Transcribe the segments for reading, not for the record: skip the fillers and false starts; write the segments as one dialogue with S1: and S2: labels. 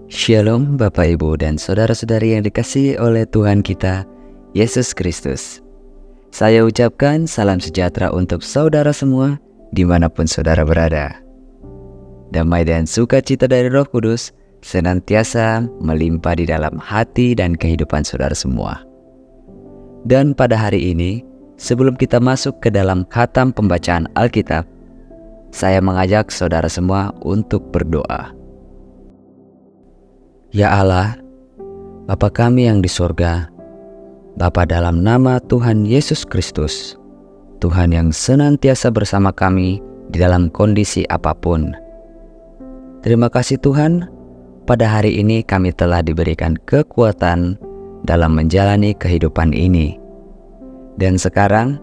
S1: Shalom Bapak Ibu dan Saudara-saudari yang dikasihi oleh Tuhan kita, Yesus Kristus. Saya ucapkan salam sejahtera untuk saudara semua dimanapun saudara berada. Damai dan sukacita dari Roh Kudus senantiasa melimpah di dalam hati dan kehidupan saudara semua. Dan pada hari ini, sebelum kita masuk ke dalam khatam pembacaan Alkitab, saya mengajak saudara semua untuk berdoa. Ya Allah, Bapa kami yang di sorga, Bapa dalam nama Tuhan Yesus Kristus, Tuhan yang senantiasa bersama kami di dalam kondisi apapun. Terima kasih Tuhan, pada hari ini kami telah diberikan kekuatan dalam menjalani kehidupan ini. Dan sekarang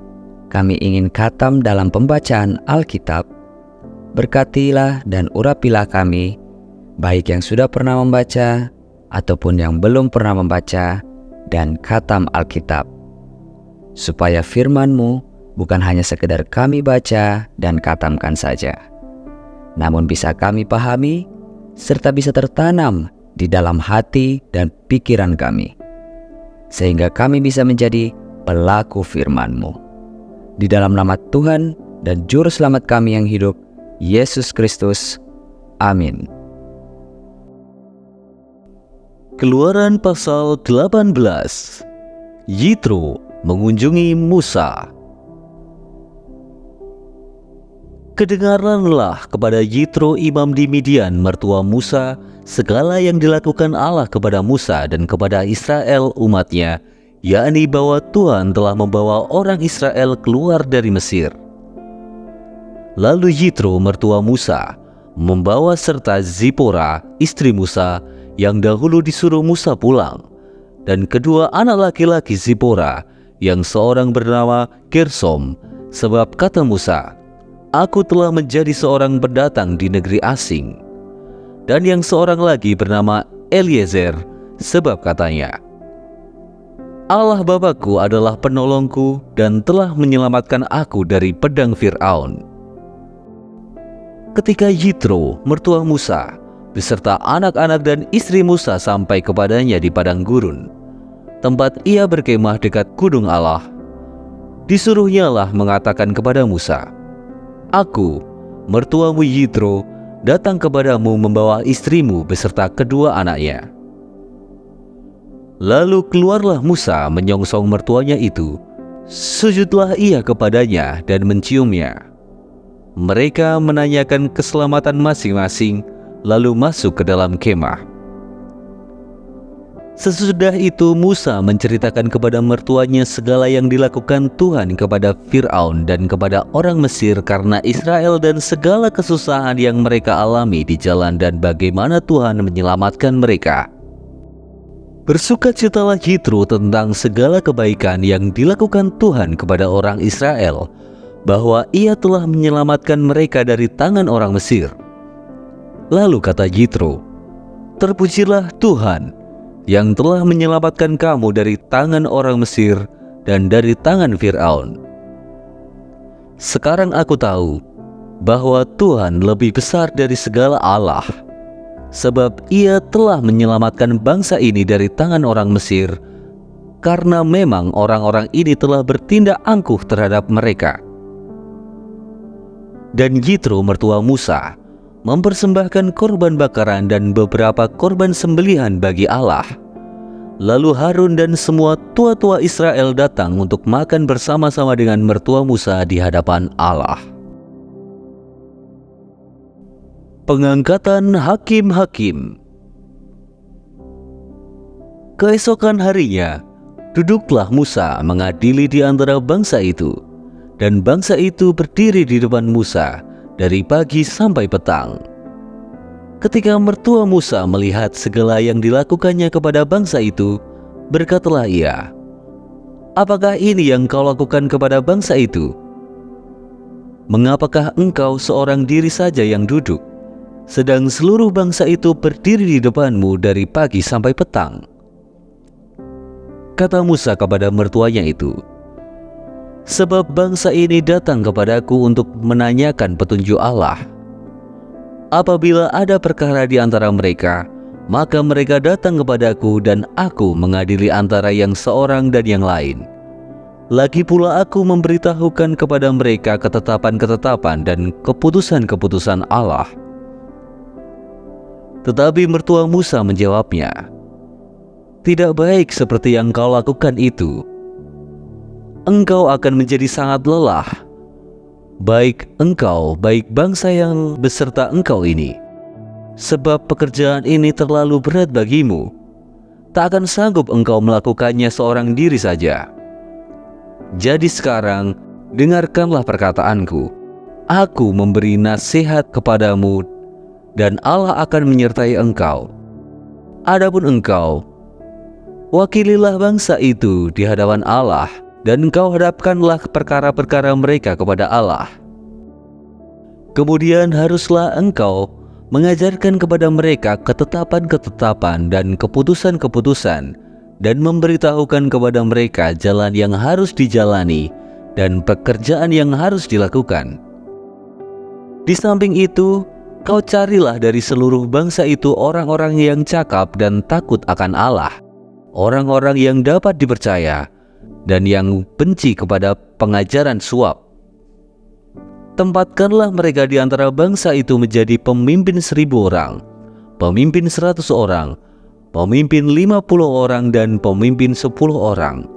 S1: kami ingin khatam dalam pembacaan Alkitab. Berkatilah dan urapilah kami, baik yang sudah pernah membaca ataupun yang belum pernah membaca dan khatam Alkitab, supaya firman-Mu bukan hanya sekedar kami baca dan khatamkan saja, namun bisa kami pahami serta bisa tertanam di dalam hati dan pikiran kami, sehingga kami bisa menjadi pelaku firman-Mu. Di dalam nama Tuhan dan Juru Selamat kami yang hidup, Yesus Kristus. Amin.
S2: Keluaran pasal 18. Yitro mengunjungi Musa. Kedengaranlah kepada Yitro imam di Midian, mertua Musa, segala yang dilakukan Allah kepada Musa dan kepada Israel umatnya, yakni bahwa Tuhan telah membawa orang Israel keluar dari Mesir. Lalu Yitro mertua Musa membawa serta Zipora istri Musa yang dahulu disuruh Musa pulang, dan kedua anak laki-laki Zipora, yang seorang bernama Gersom, sebab kata Musa, "Aku telah menjadi seorang pendatang di negeri asing." Dan yang seorang lagi bernama Eliezer, sebab katanya, "Allah Bapakku adalah penolongku dan telah menyelamatkan aku dari pedang Fir'aun." Ketika Yitro mertua Musa beserta anak-anak dan istri Musa sampai kepadanya di padang gurun, tempat ia berkemah dekat gunung Allah, disuruhnyalah mengatakan kepada Musa, "Aku, mertuamu Yitro, datang kepadamu membawa istrimu beserta kedua anaknya." Lalu keluarlah Musa menyongsong mertuanya itu, sujudlah ia kepadanya dan menciumnya. Mereka menanyakan keselamatan masing-masing, lalu masuk ke dalam kemah. Sesudah itu Musa menceritakan kepada mertuanya segala yang dilakukan Tuhan kepada Fir'aun dan kepada orang Mesir karena Israel dan segala kesusahan yang mereka alami di jalan dan bagaimana Tuhan menyelamatkan mereka. Bersukacitalah Yitro tentang segala kebaikan yang dilakukan Tuhan kepada orang Israel, bahwa ia telah menyelamatkan mereka dari tangan orang Mesir. Lalu kata Yitro, "Terpujilah Tuhan yang telah menyelamatkan kamu dari tangan orang Mesir dan dari tangan Fir'aun. Sekarang aku tahu bahwa Tuhan lebih besar dari segala Allah, sebab ia telah menyelamatkan bangsa ini dari tangan orang Mesir, karena memang orang-orang ini telah bertindak angkuh terhadap mereka." Dan Yitro mertua Musa mempersembahkan korban bakaran dan beberapa korban sembelihan bagi Allah. Lalu Harun dan semua tua-tua Israel datang untuk makan bersama-sama dengan mertua Musa di hadapan Allah. Pengangkatan hakim-hakim. Keesokan harinya, duduklah Musa mengadili di antara bangsa itu, dan bangsa itu berdiri di depan Musa dari pagi sampai petang. Ketika mertua Musa melihat segala yang dilakukannya kepada bangsa itu, berkatalah ia, "Apakah ini yang kau lakukan kepada bangsa itu? Mengapakah engkau seorang diri saja yang duduk, sedang seluruh bangsa itu berdiri di depanmu dari pagi sampai petang?" Kata Musa kepada mertuanya itu, "Sebab bangsa ini datang kepadaku untuk menanyakan petunjuk Allah. Apabila ada perkara di antara mereka, maka mereka datang kepadaku dan aku mengadili antara yang seorang dan yang lain. Lagi pula aku memberitahukan kepada mereka ketetapan-ketetapan dan keputusan-keputusan Allah. Tetapi mertua Musa menjawabnya, "Tidak baik seperti yang kau lakukan itu. Engkau akan menjadi sangat lelah, baik engkau, baik bangsa yang beserta engkau ini. Sebab pekerjaan ini terlalu berat bagimu. Tak akan sanggup engkau melakukannya seorang diri saja. Jadi sekarang, dengarkanlah perkataanku. Aku memberi nasihat kepadamu, dan Allah akan menyertai engkau. Adapun engkau, wakililah bangsa itu di hadapan Allah, dan engkau hadapkanlah perkara-perkara mereka kepada Allah. Kemudian haruslah engkau mengajarkan kepada mereka ketetapan-ketetapan dan keputusan-keputusan, dan memberitahukan kepada mereka jalan yang harus dijalani dan pekerjaan yang harus dilakukan. Di samping itu, kau carilah dari seluruh bangsa itu orang-orang yang cakap dan takut akan Allah, orang-orang yang dapat dipercaya, dan yang benci kepada pengajaran suap. Tempatkanlah mereka di antara bangsa itu menjadi pemimpin 1.000 orang, pemimpin 100 orang, pemimpin 50 orang, dan pemimpin 10 orang.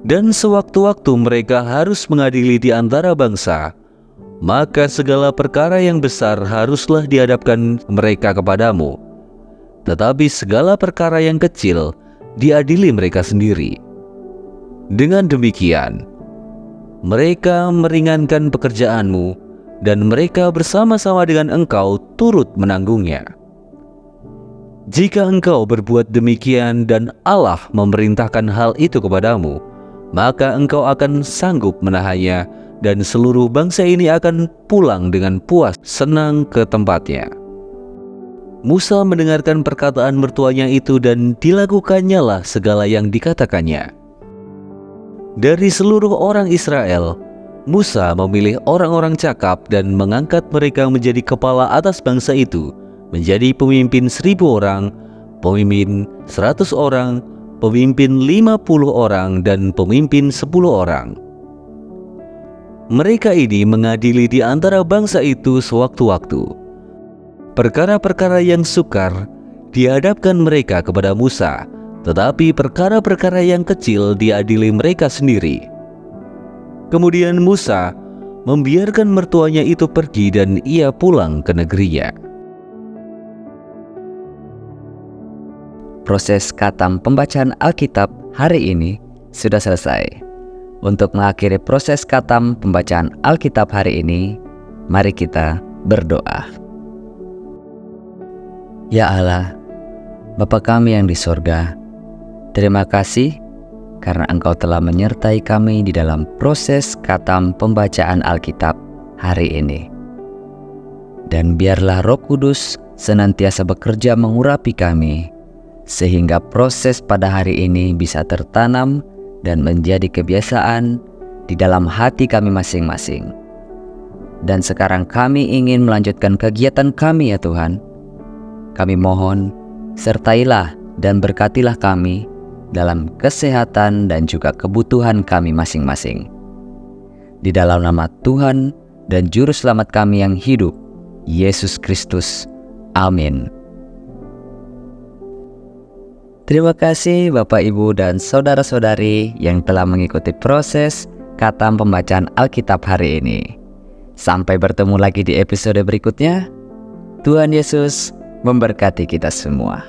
S2: Dan sewaktu-waktu mereka harus mengadili di antara bangsa, maka segala perkara yang besar haruslah dihadapkan mereka kepadamu, tetapi segala perkara yang kecil diadili mereka sendiri. Dengan demikian, mereka meringankan pekerjaanmu, dan mereka bersama-sama dengan engkau turut menanggungnya. Jika engkau berbuat demikian dan Allah memerintahkan hal itu kepadamu, maka engkau akan sanggup menahannya, dan seluruh bangsa ini akan pulang dengan puas senang ke tempatnya." Musa mendengarkan perkataan mertuanya itu, dan dilakukannya lah segala yang dikatakannya. Dari seluruh orang Israel, Musa memilih orang-orang cakap dan mengangkat mereka menjadi kepala atas bangsa itu, menjadi pemimpin 1.000 orang, pemimpin 100 orang, pemimpin 50 orang, dan pemimpin 10 orang. Mereka ini mengadili di antara bangsa itu sewaktu-waktu. Perkara-perkara yang sukar dihadapkan mereka kepada Musa, tetapi perkara-perkara yang kecil diadili mereka sendiri. Kemudian Musa membiarkan mertuanya itu pergi, dan ia pulang ke negerinya.
S1: Proses khatam pembacaan Alkitab hari ini sudah selesai. Untuk mengakhiri proses khatam pembacaan Alkitab hari ini, mari kita berdoa. Ya Allah, Bapa kami yang di sorga, terima kasih karena Engkau telah menyertai kami di dalam proses khatam pembacaan Alkitab hari ini. Dan biarlah Roh Kudus senantiasa bekerja mengurapi kami, sehingga proses pada hari ini bisa tertanam dan menjadi kebiasaan di dalam hati kami masing-masing. Dan sekarang kami ingin melanjutkan kegiatan kami ya Tuhan. Kami mohon, sertailah dan berkatilah kami dalam kesehatan dan juga kebutuhan kami masing-masing. Di dalam nama Tuhan dan Juru Selamat kami yang hidup, Yesus Kristus. Amin. Terima kasih Bapak, Ibu, dan saudara-saudari yang telah mengikuti proses khatam pembacaan Alkitab hari ini. Sampai bertemu lagi di episode berikutnya. Tuhan Yesus memberkati kita semua.